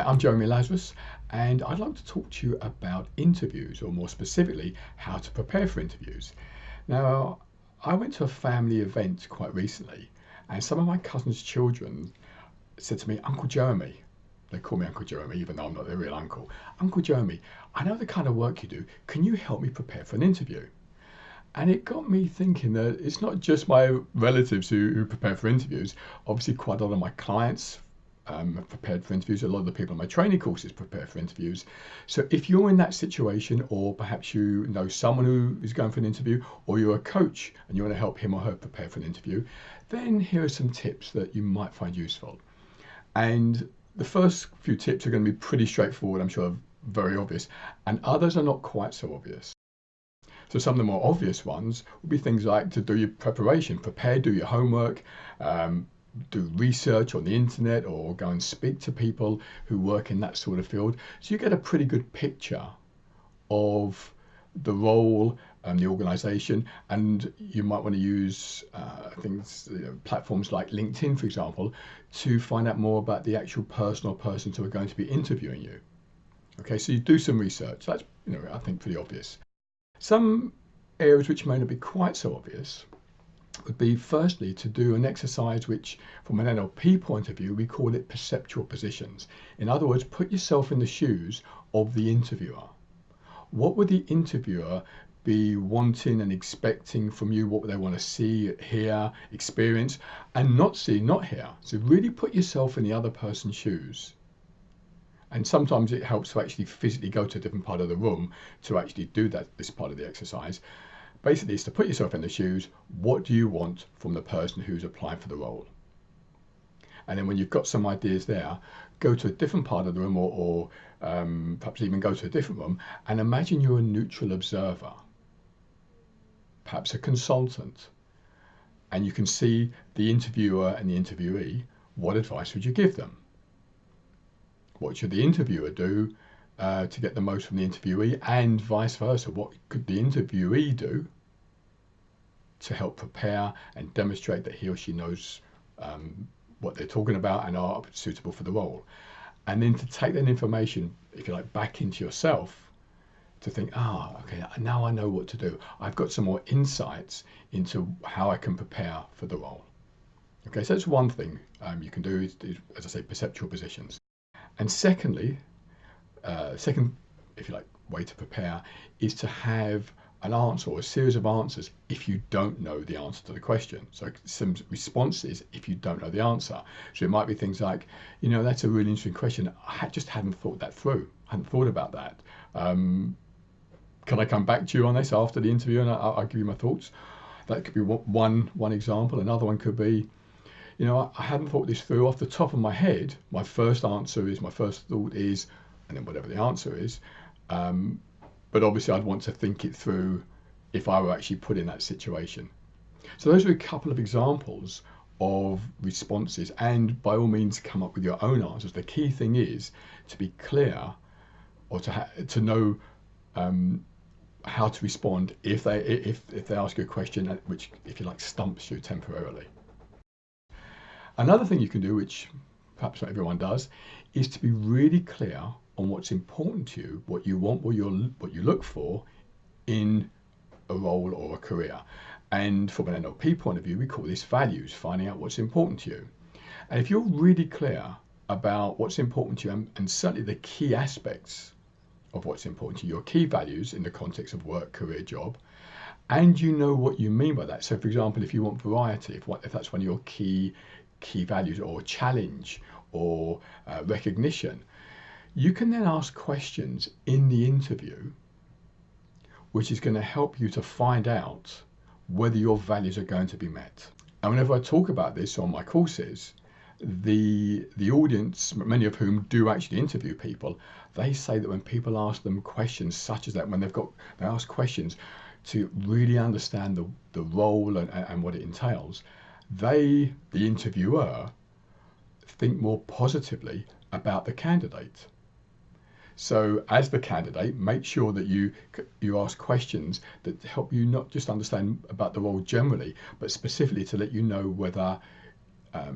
I'm Jeremy Lazarus, and I'd like to talk to you about interviews, or more specifically, how to prepare for interviews. Now, I went to a family event quite recently, and some of my cousin's children said to me, Uncle Jeremy, they call me Uncle Jeremy, even though I'm not their real uncle. Uncle Jeremy, I know the kind of work you do. Can you help me prepare for an interview? And it got me thinking that it's not just my relatives who prepare for interviews. Obviously, quite a lot of my clients have prepared for interviews. A lot of the people in my training courses prepare for interviews. So if you're in that situation, or perhaps you know someone who is going for an interview, or you're a coach and you want to help him or her prepare for an interview, then here are some tips that you might find useful. And the first few tips are going to be pretty straightforward, I'm sure, very obvious, and others are not quite so obvious. So some of the more obvious ones would be things like to do your preparation, prepare, do your homework, do research on the internet, or go and speak to people who work in that sort of field. So you get a pretty good picture of the role and the organization, and you might want to use platforms like LinkedIn, for example, to find out more about the actual person or persons who are going to be interviewing you. Okay, so you do some research. That's, I think, pretty obvious. Some areas which may not be quite so obvious would be, firstly, to do an exercise which, from an NLP point of view, we call it perceptual positions. In other words, put yourself in the shoes of the interviewer. What would the interviewer be wanting and expecting from you? What would they want to see, hear, experience, and not see, not hear? So really put yourself in the other person's shoes. And sometimes it helps to actually physically go to a different part of the room to actually do this part of the exercise. Basically, it's to put yourself in the shoes. What do you want from the person who's applying for the role? And then when you've got some ideas there, go to a different part of the room, or perhaps even go to a different room, and imagine you're a neutral observer, perhaps a consultant, and you can see the interviewer and the interviewee. What advice would you give them? What should the interviewer do to get the most from the interviewee, and vice versa? What could the interviewee do to help prepare and demonstrate that he or she knows what they're talking about and are suitable for the role? And then to take that information, if you like, back into yourself to think, okay, now I know what to do. I've got some more insights into how I can prepare for the role. Okay, so that's one thing you can do is, as I say, perceptual positions. And secondly, second, if you like, way to prepare is to have an answer or a series of answers if you don't know the answer to the question. So some responses if you don't know the answer. So it might be things like, that's a really interesting question. I just hadn't thought that through. I hadn't thought about that. Can I come back to you on this after the interview and I'll give you my thoughts? That could be one example. Another one could be, I hadn't thought this through off the top of my head. My first thought is, and then whatever the answer is. But obviously I'd want to think it through if I were actually put in that situation. So those are a couple of examples of responses, and by all means come up with your own answers. The key thing is to be clear, or to know how to respond if they ask you a question which, if you like, stumps you temporarily. Another thing you can do, which perhaps not everyone does, is to be really clear on what's important to you, what you want, what you look for in a role or a career. And from an NLP point of view, we call this values, finding out what's important to you. And if you're really clear about what's important to you, and certainly the key aspects of what's important to you, your key values in the context of work, career, job, and you know what you mean by that. So for example, if you want variety, if that's one of your key values, or challenge, or recognition, you can then ask questions in the interview which is going to help you to find out whether your values are going to be met. And whenever I talk about this on my courses, the audience, many of whom do actually interview people, they say that when people ask them questions such as that, when they ask questions to really understand the role and what it entails, the interviewer, think more positively about the candidate. So as the candidate, make sure that you ask questions that help you not just understand about the role generally, but specifically to let you know whether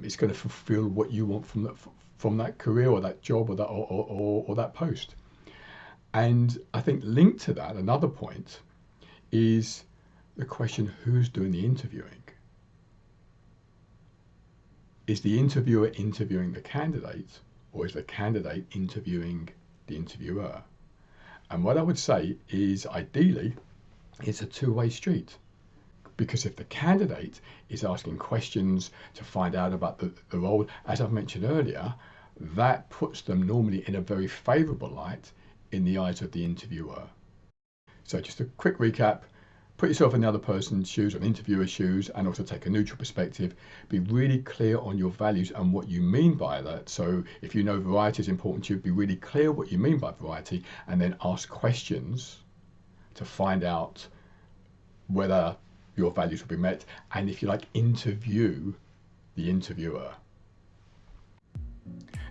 it's going to fulfill what you want from from that career or that job or that post. And I think linked to that, another point is the question, who's doing the interviewing? Is the interviewer interviewing the candidate, or is the candidate interviewing the interviewer? And what I would say is, ideally, it's a two-way street. Because if the candidate is asking questions to find out about the role, as I've mentioned earlier, that puts them normally in a very favourable light in the eyes of the interviewer. So just a quick recap: put yourself in the other person's shoes, or an interviewer's shoes, and also take a neutral perspective. Be really clear on your values and what you mean by that. So if you know variety is important to you, be really clear what you mean by variety, and then ask questions to find out whether your values will be met, and if you like, interview the interviewer.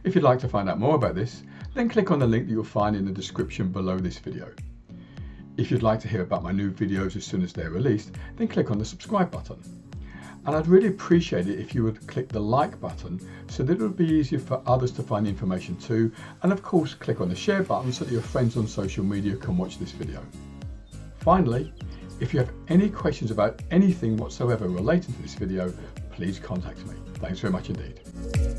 If you'd like to find out more about this, then click on the link that you'll find in the description below this video. If you'd like to hear about my new videos as soon as they're released, then click on the subscribe button. And I'd really appreciate it if you would click the like button, so that it would be easier for others to find the information too. And of course, click on the share button so that your friends on social media can watch this video. Finally, if you have any questions about anything whatsoever relating to this video, please contact me. Thanks very much indeed.